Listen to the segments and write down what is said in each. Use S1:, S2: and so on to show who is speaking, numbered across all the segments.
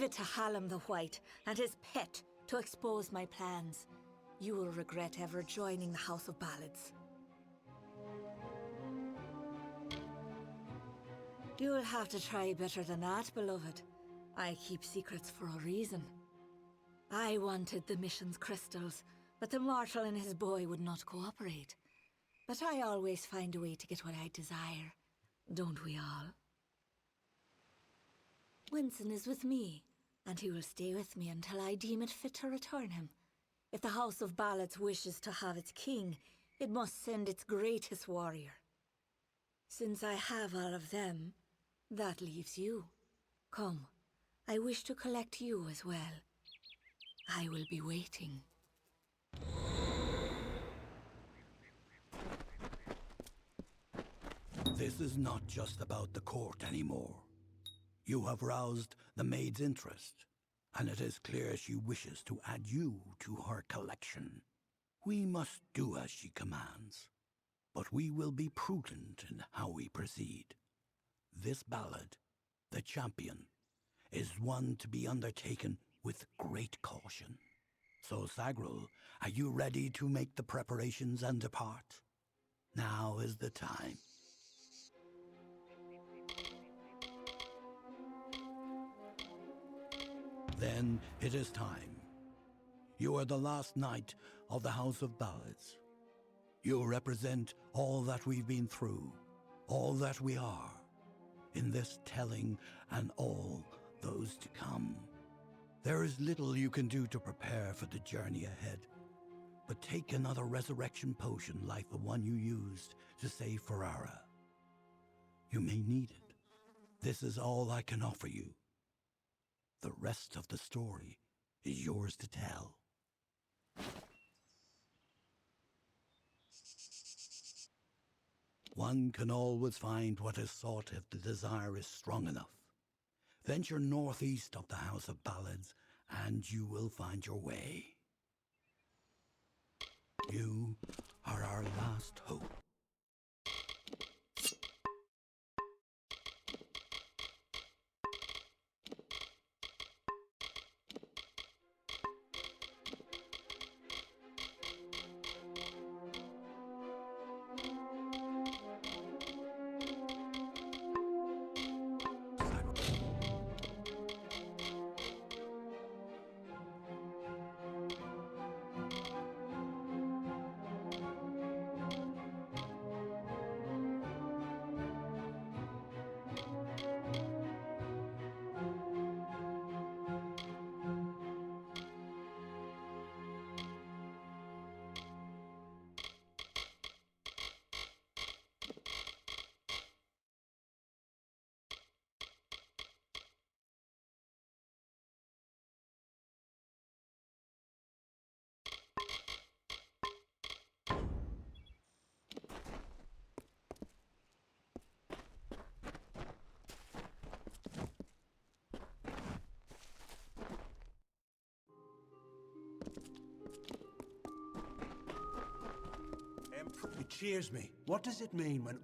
S1: Leave it to Hallam the White and his pet to expose my plans. You will regret ever joining the House of Ballads. You'll have to try better than that, beloved. I keep secrets for a reason. I wanted the mission's crystals, but the mortal and his boy would not cooperate. But I always find a way to get what I desire. Don't we all? Winston is with me, and he will stay with me until I deem it fit to return him. If the House of Ballads wishes to have its king, it must send its greatest warrior. Since I have all of them, that leaves you. Come, I wish to collect you as well. I will be waiting.
S2: This is not just about the court anymore. You have roused the maid's interest, and it is clear she wishes to add you to her collection. We must do as she commands, but we will be prudent in how we proceed. This ballad, The Champion, is one to be undertaken with great caution. So, Sagrul, are you ready to make the preparations and depart? Now is the time. Then it is time. You are the last knight of the House of Ballads. You represent all that we've been through, all that we are, in this telling and all those to come. There is little you can do to prepare for the journey ahead, but take another resurrection potion like the one you used to save Ferrara. You may need it. This is all I can offer you. The rest of the story is yours to tell. One can always find what is sought if the desire is strong enough. Venture northeast of the House of Ballads, and you will find your way. You are our last hope.
S3: It cheers me. What does it mean when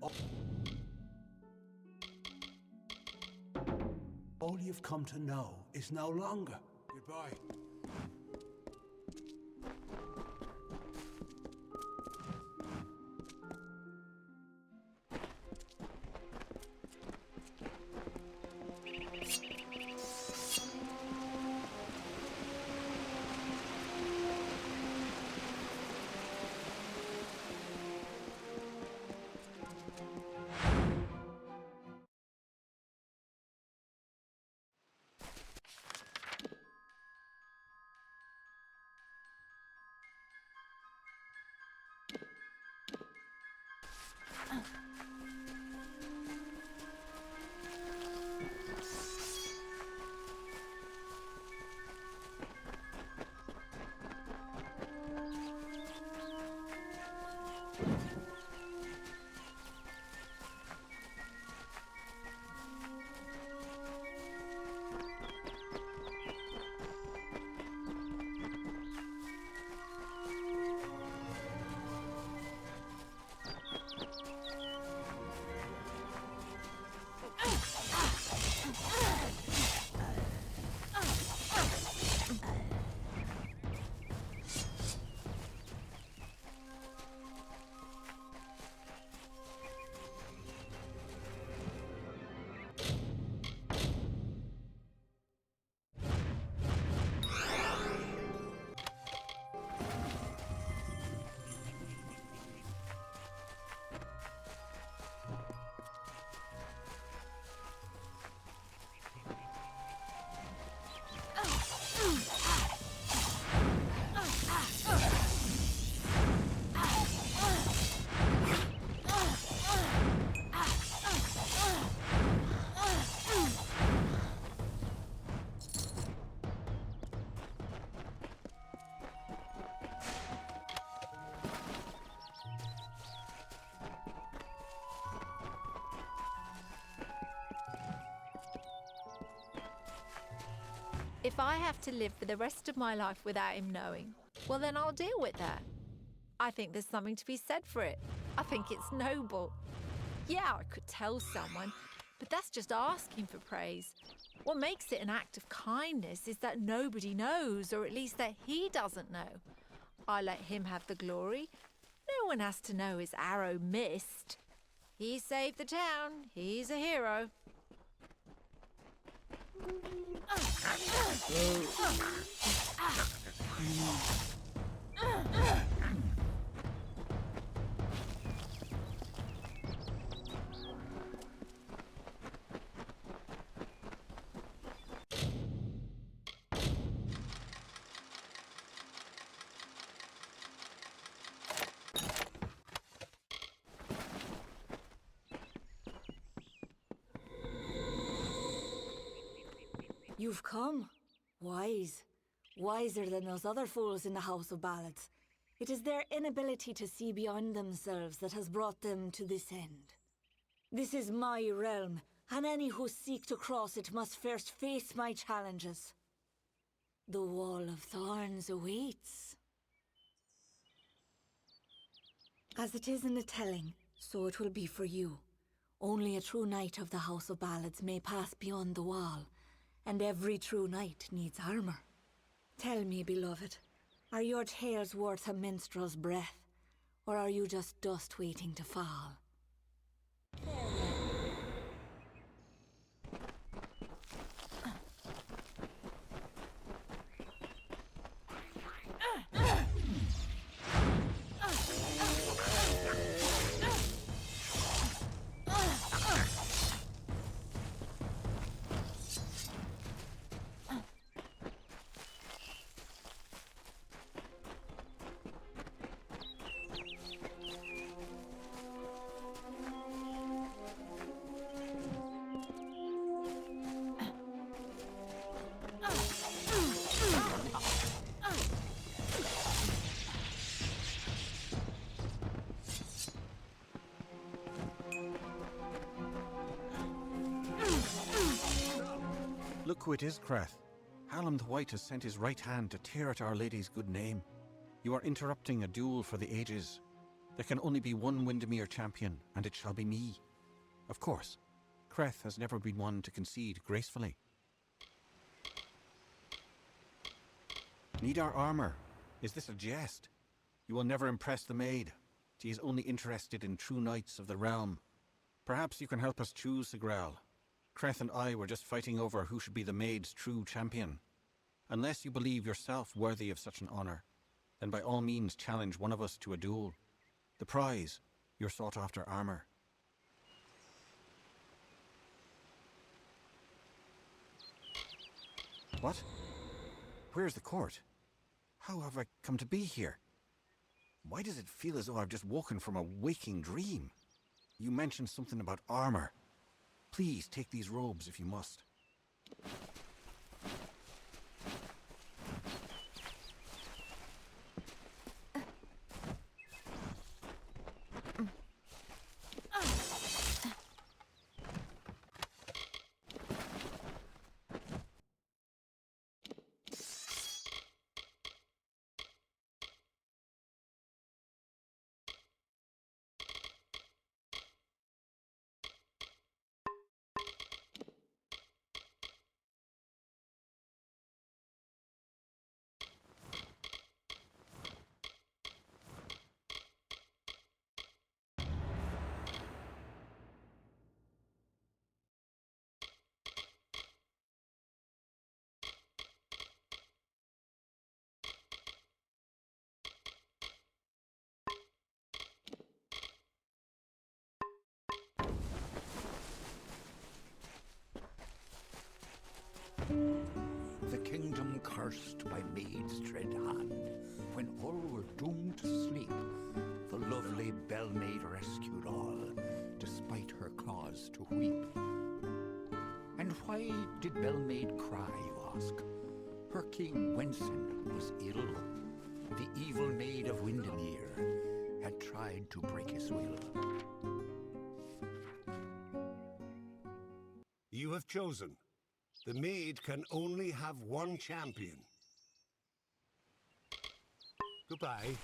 S3: all you've come to know is no longer? Goodbye.
S4: If I have to live for the rest of my life without him knowing, well, then I'll deal with that. I think there's something to be said for it. I think it's noble. Yeah, I could tell someone, but that's just asking for praise. What makes it an act of kindness is that nobody knows, or at least that he doesn't know. I let him have the glory. No one has to know his arrow missed. He saved the town. He's a hero.
S1: You've come. Wise. Wiser than those other fools in the House of Ballads. It is their inability to see beyond themselves that has brought them to this end. This is my realm, and any who seek to cross it must first face my challenges. The Wall of Thorns awaits. As it is in the telling, so it will be for you. Only a true knight of the House of Ballads may pass beyond the wall, and every true knight needs armor. Tell me, beloved, are your tales worth a minstrel's breath, or are you just dust waiting to fall?
S5: Look who it is, Krath. Hallam the White has sent his right hand to tear at Our Lady's good name. You are interrupting a duel for the ages. There can only be one Windermere champion, and it shall be me. Of course, Krath has never been one to concede gracefully. Need our armor? Is this a jest? You will never impress the maid. She is only interested in true knights of the realm. Perhaps you can help us choose, Sigral. Krath and I were just fighting over who should be the maid's true champion. Unless you believe yourself worthy of such an honor, then by all means challenge one of us to a duel. The prize, your sought-after armor. What? Where's the court? How have I come to be here? Why does it feel as though I've just woken from a waking dream? You mentioned something about armor. Please take these robes if you must.
S3: The kingdom cursed by maid's dread hand, when all were doomed to sleep, the lovely bell-maid rescued all, despite her claws to weep. And why did bell-maid cry, you ask? Her king Wenson was ill. The evil maid of Windermere had tried to break his will.
S6: You have chosen. The maid can only have one champion. Goodbye.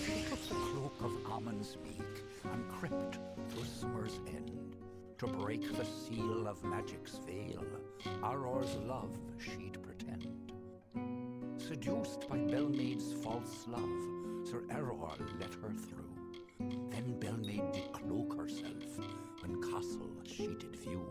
S3: Take up the cloak of Ammon's beak and crept through summer's end to break the seal of magic's veil. Auror's love she'd pretend. Seduced by Belmaid's false love, Sir Auror let her through. Then Belmaid did cloak herself when castle she did view.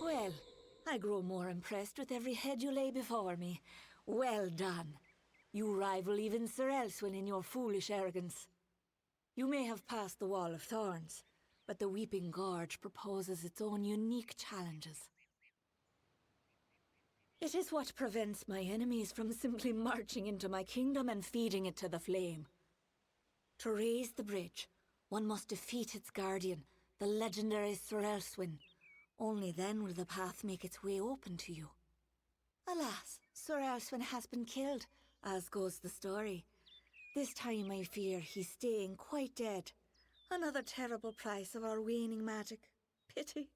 S1: Well, I grow more impressed with every head you lay before me. Well done. You rival even Sir Elswin in your foolish arrogance. You may have passed the Wall of Thorns, but the Weeping Gorge proposes its own unique challenges. It is what prevents my enemies from simply marching into my kingdom and feeding it to the flame. To raise the bridge, one must defeat its guardian, the legendary Sir Elswin. Only then will the path make its way open to you. Alas, Sir Elswin has been killed, as goes the story. This time I fear he's staying quite dead. Another terrible price of our waning magic. Pity.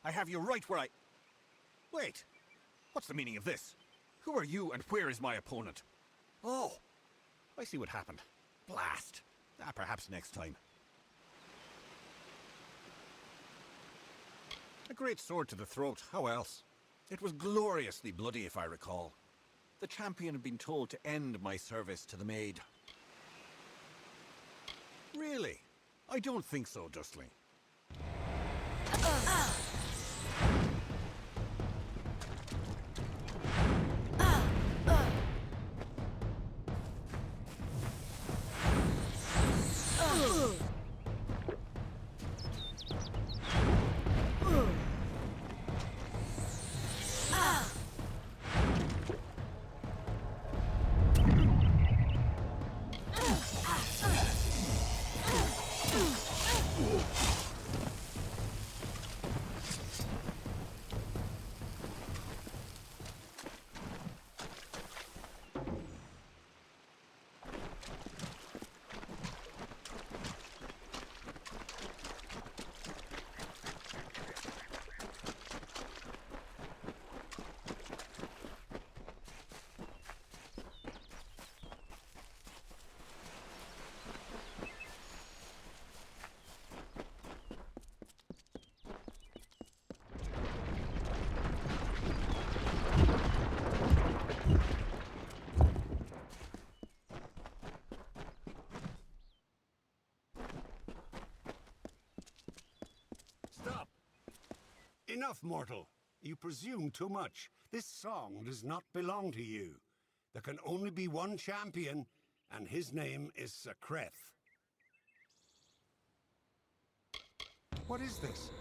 S5: I have you right where I... Wait, what's the meaning of this? Who are you and where is my opponent? Oh, I see what happened. Blast. Perhaps next time. A great sword to the throat, how else? It was gloriously bloody, if I recall. The champion had been told to end my service to the maid. Really? I don't think so, Dustling.
S6: Enough, mortal. You presume too much. This song does not belong to you. There can only be one champion, and his name is Sakreth. What is this?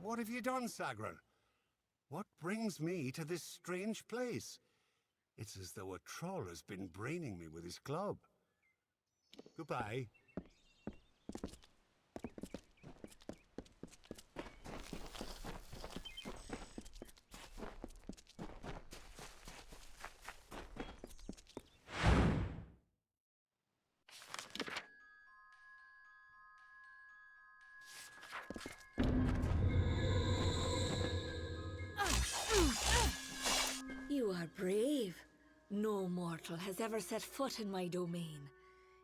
S6: What have you done, Sagrel? What brings me to this strange place? It's as though a troll has been braining me with his club. Goodbye.
S1: You are brave. No mortal has ever set foot in my domain.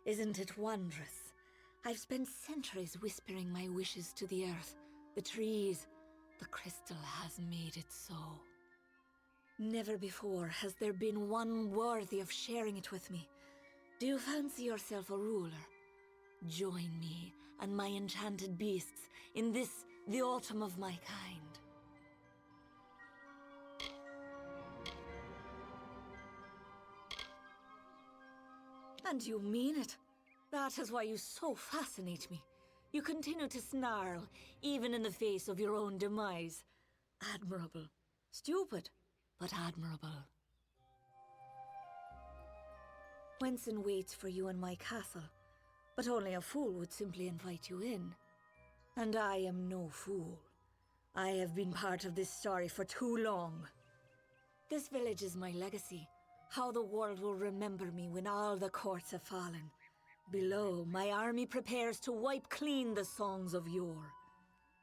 S1: Isn't it wondrous? I've spent centuries whispering my wishes to the earth, the trees. The crystal has made it so. Never before has there been one worthy of sharing it with me. Do you fancy yourself a ruler? Join me and my enchanted beasts in this, the autumn of my kind. And you mean it. That is why you so fascinate me. You continue to snarl, even in the face of your own demise. Admirable. Stupid, but admirable. Wenson waits for you in my castle, but only a fool would simply invite you in. And I am no fool. I have been part of this story for too long. This village is my legacy. How the world will remember me when all the courts have fallen. Below, my army prepares to wipe clean the songs of yore.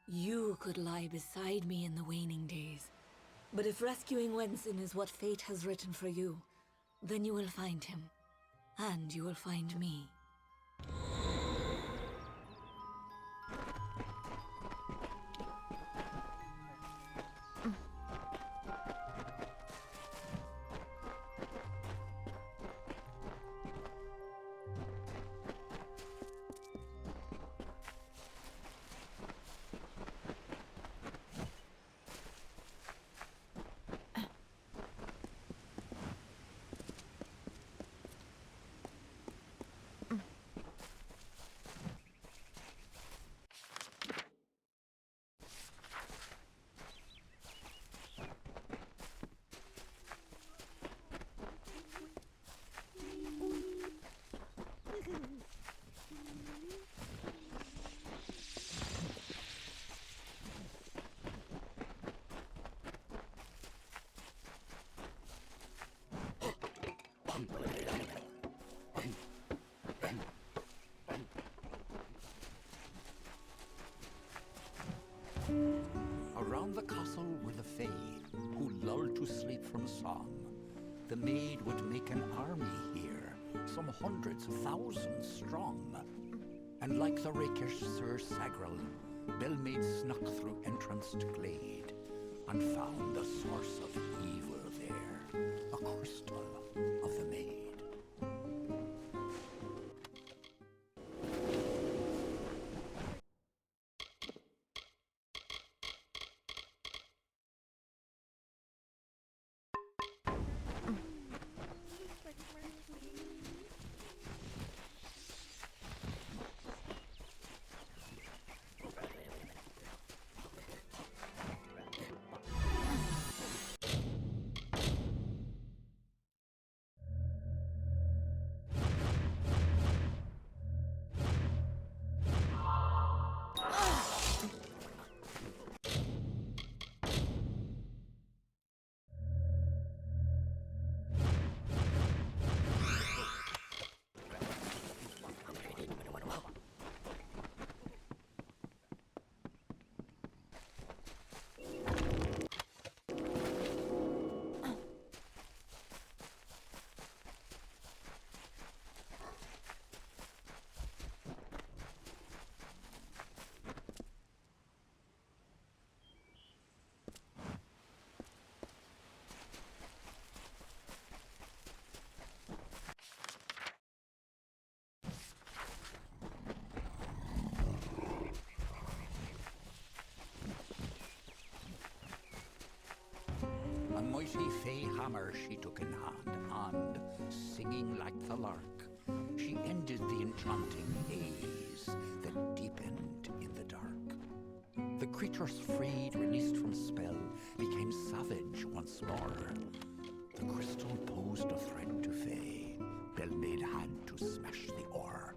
S1: You could lie beside me in the waning days. But if rescuing Wenson is what fate has written for you, then you will find him. And you will find me.
S3: Around the castle were the Fae, who lulled to sleep from song. The maid would make an army here, some hundreds of thousands strong. And like the rakish Sir Sagrel, Bellmaid snuck through entranced glade, and found the source of evil there, a crystal of the maid. mighty fey hammer she took in hand, and, singing like the lark, she ended the enchanting haze that deepened in the dark. The creatures freed, released from spell, became savage once more. The crystal posed a threat to fey. Belmaid had to smash the ore.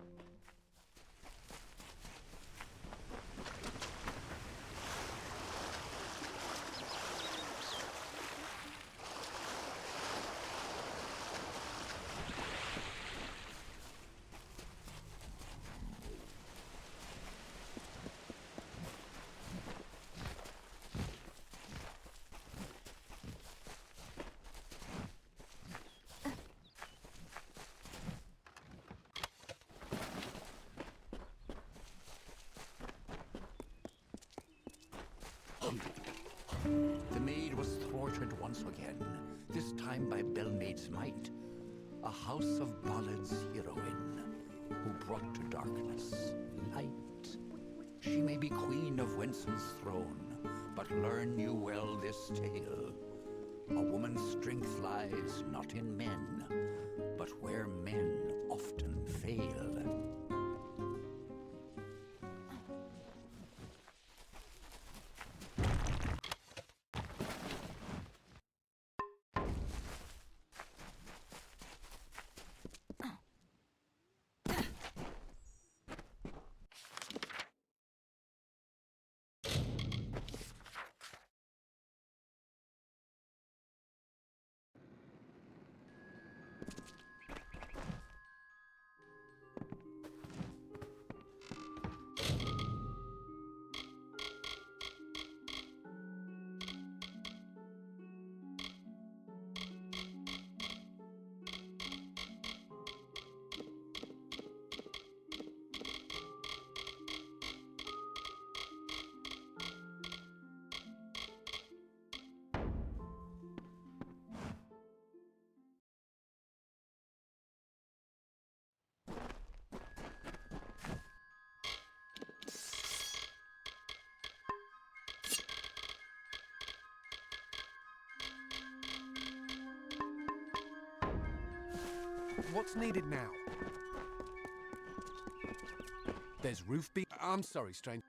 S3: The maid was thwarted once again, this time by Belmaid's might, a house of ballads heroine, who brought to darkness light. She may be queen of Wenson's throne, but learn you well this tale. A woman's strength lies not in men, but where men often fail.
S7: What's needed now? There's roof beam. I'm sorry, stranger.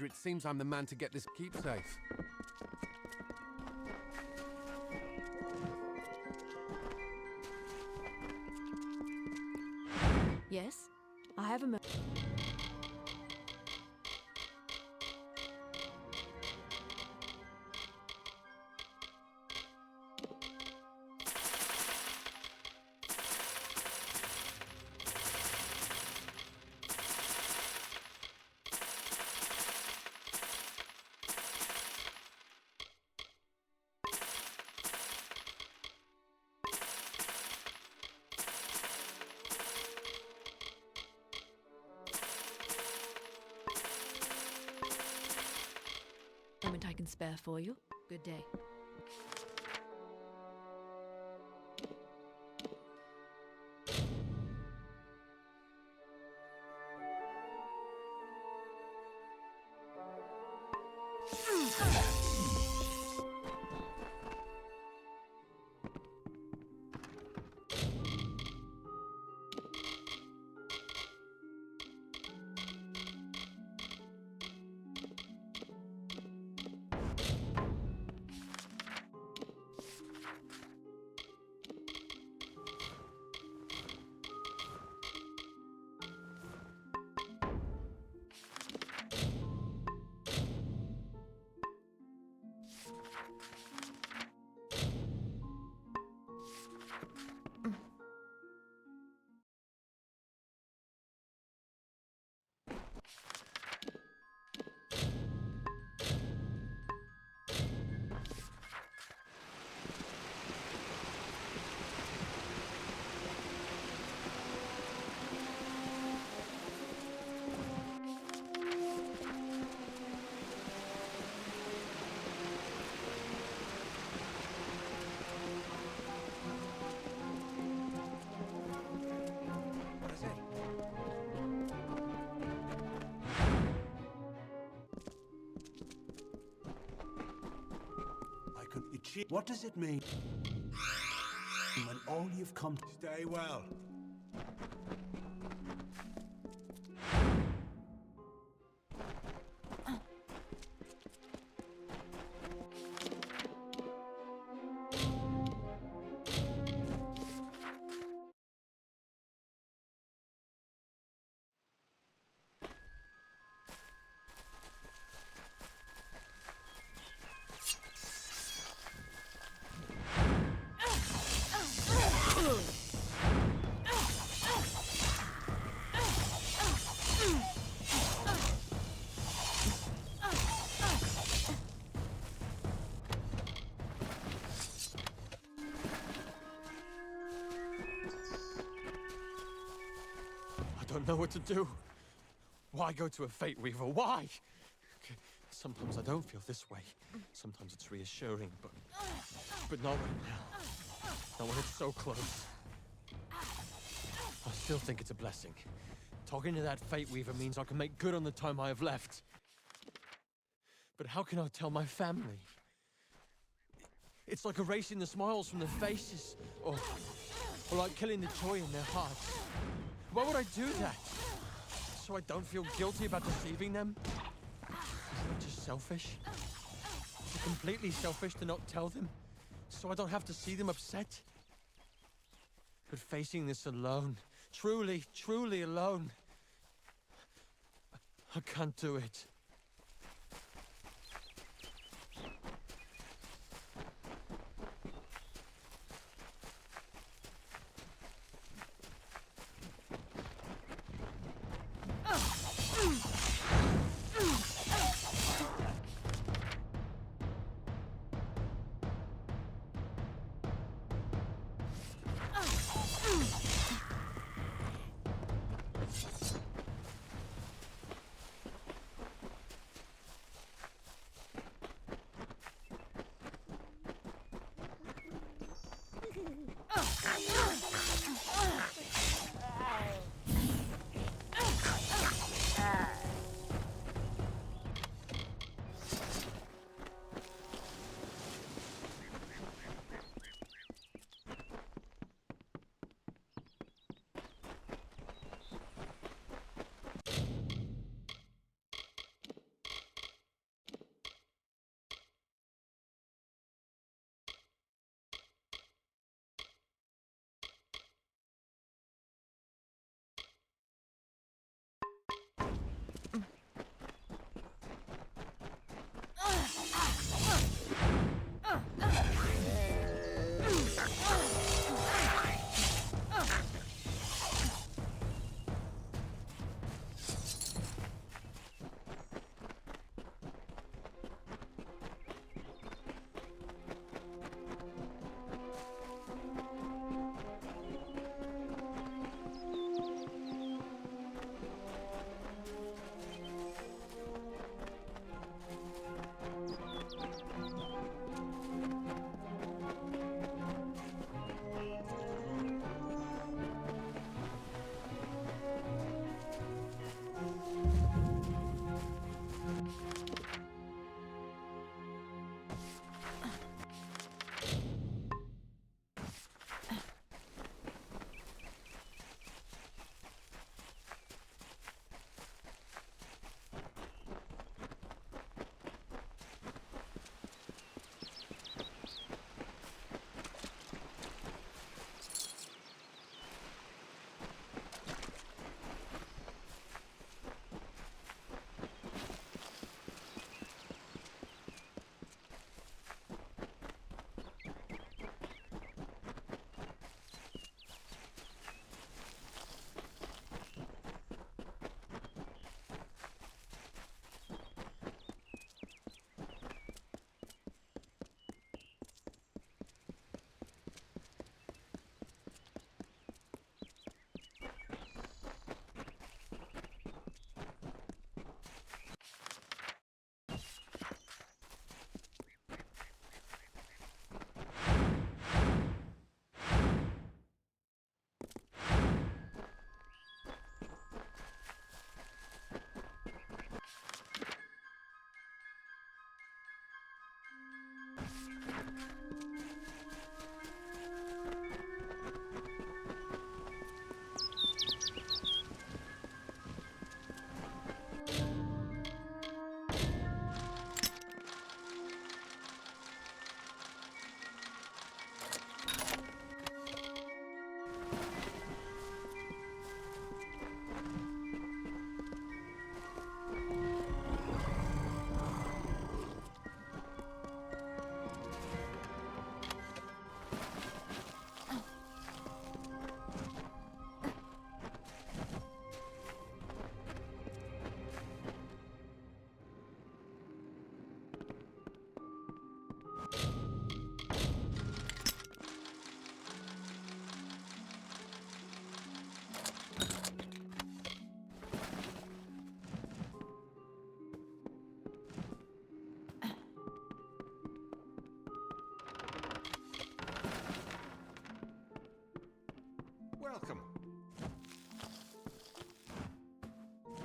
S7: It seems I'm the man to get this. Keep safe.
S8: Yes, I have a mo- moment I can spare for you. Good day.
S9: What does it mean when all you've come to...
S6: Stay well.
S10: I don't know what to do. Why go to a Fate Weaver? Why? Okay, sometimes I don't feel this way. Sometimes it's reassuring, but not right now. Not when it's so close. I still think it's a blessing. Talking to that Fate Weaver means I can make good on the time I have left. But how can I tell my family? It's like erasing the smiles from their faces, or like killing the joy in their hearts. Why would I do that? So I don't feel guilty about deceiving them? Isn't it just selfish? Is it completely selfish to not tell them, so I don't have to see them upset? But facing this alone, truly, truly alone, I can't do it.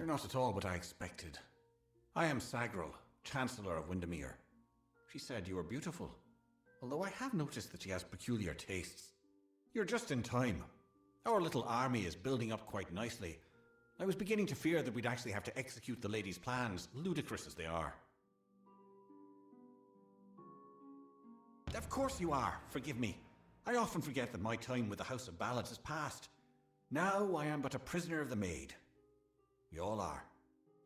S5: not at all what I expected. I am Sagrel, Chancellor of Windermere. She said you were beautiful, although I have noticed that she has peculiar tastes. You're just in time. Our little army is building up quite nicely. I was beginning to fear that we'd actually have to execute the lady's plans, ludicrous as they are. Of course you are, forgive me. I often forget that my time with the House of Ballads is past. Now I am but a prisoner of the maid. We all are.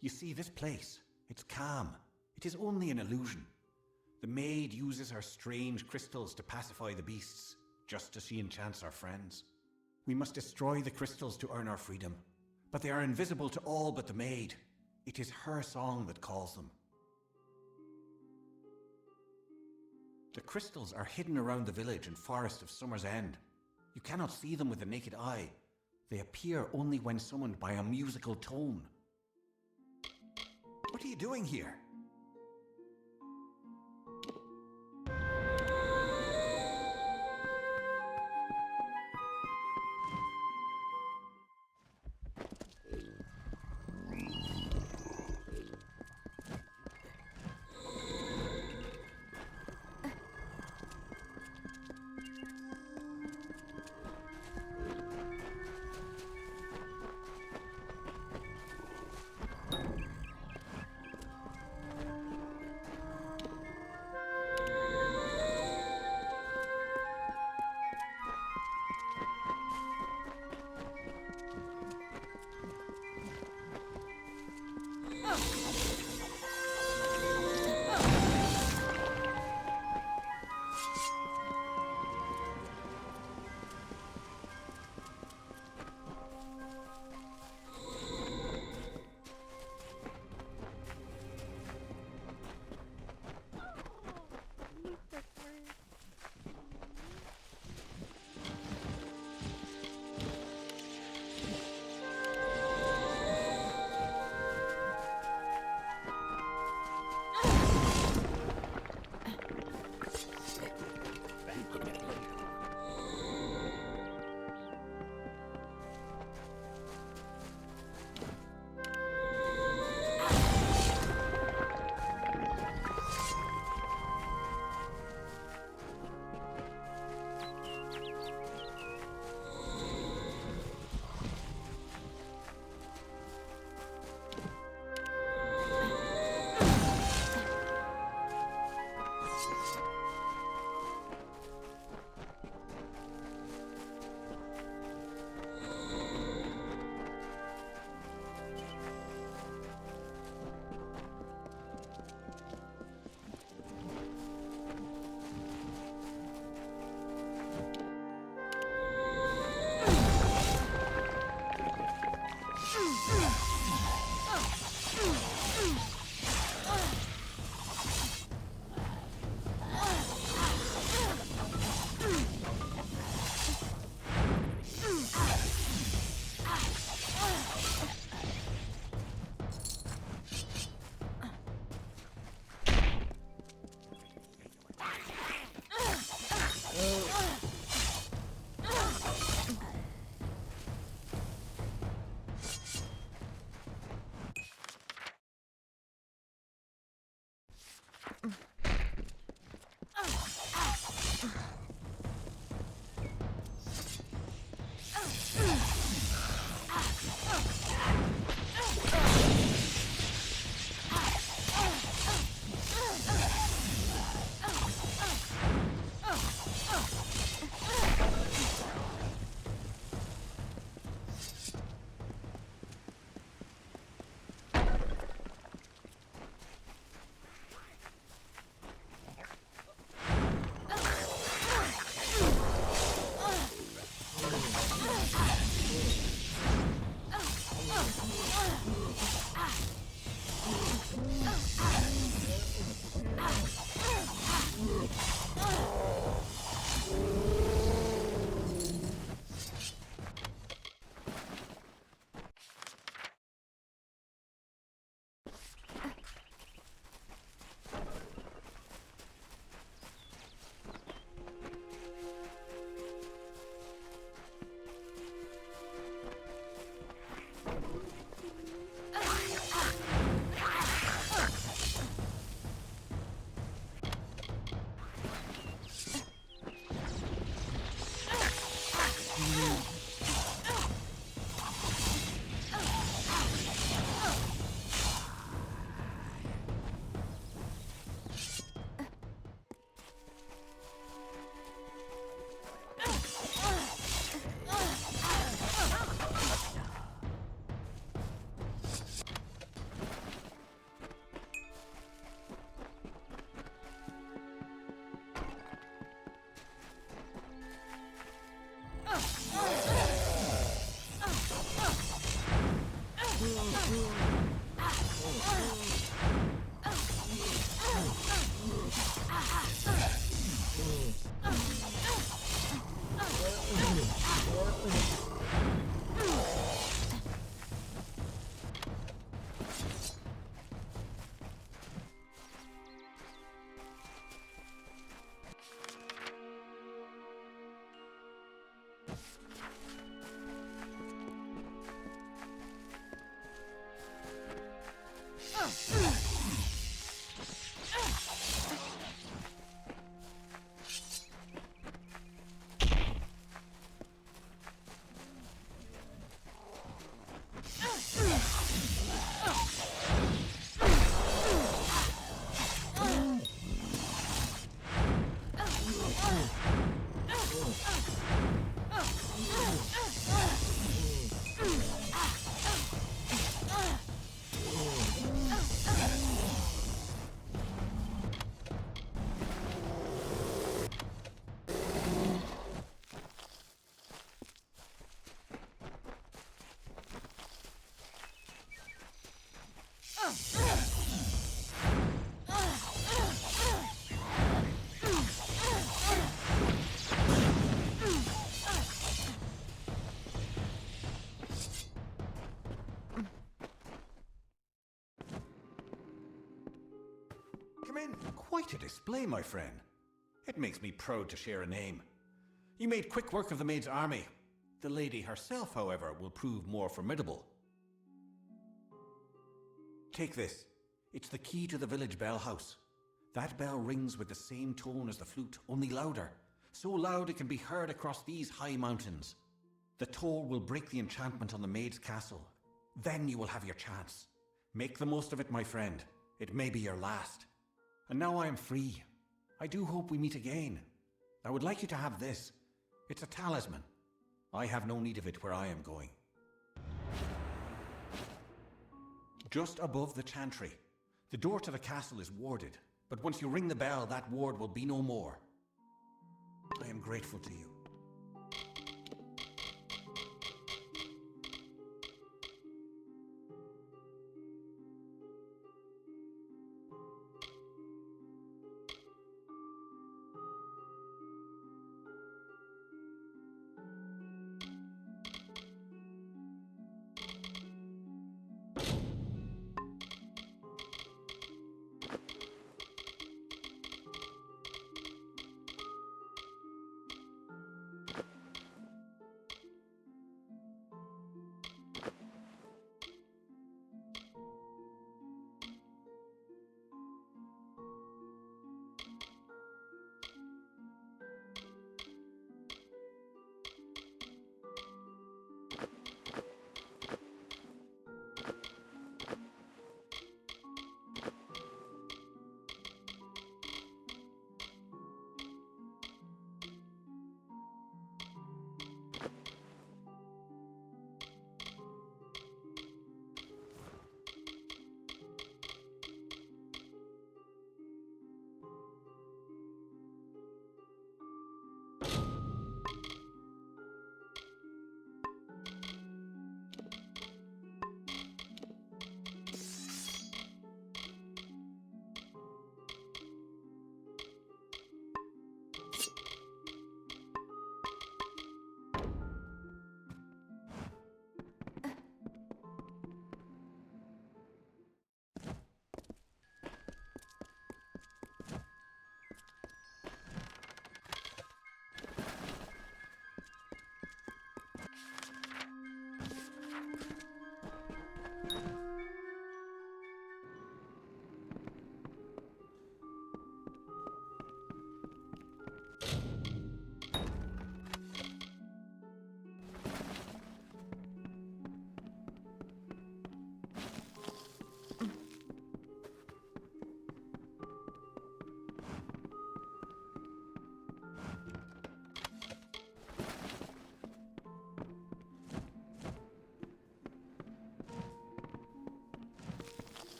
S5: You see, this place, it's calm. It is only an illusion. The maid uses her strange crystals to pacify the beasts, just as she enchants our friends. We must destroy the crystals to earn our freedom, but they are invisible to all but the maid. It is her song that calls them. The crystals are hidden around the village and forest of Summer's End. You cannot see them with the naked eye. They appear only when summoned by a musical tone. What are you doing here? Come in. Quite a display, my friend. It makes me proud to share a name. You made quick work of the maid's army. The lady herself, however, will prove more formidable. Take this. It's the key to the village bell house. That bell rings with the same tone as the flute, only louder. So loud it can be heard across these high mountains. The toll will break the enchantment on the maid's castle. Then you will have your chance. Make the most of it, my friend. It may be your last. And now I am free. I do hope we meet again. I would like you to have this. It's a talisman. I have no need of it where I am going. Just above the chantry. The door to the castle is warded, but once you ring the bell, that ward will be no more. I am grateful to you.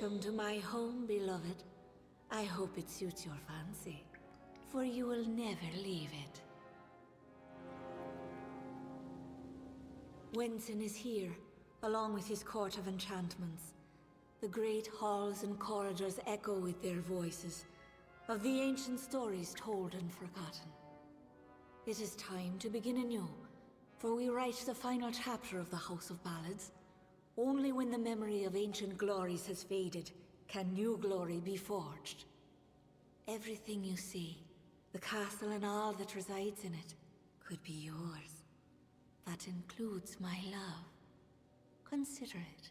S1: Welcome to my home, beloved. I hope it suits your fancy, for you will never leave it. Wenson is here, along with his court of enchantments. The great halls and corridors echo with their voices, of the ancient stories told and forgotten. It is time to begin anew, for we write the final chapter of the House of Ballads. Only when the memory of ancient glories has faded can new glory be forged. Everything you see, the castle and all that resides in it, could be yours. That includes my love. Consider it.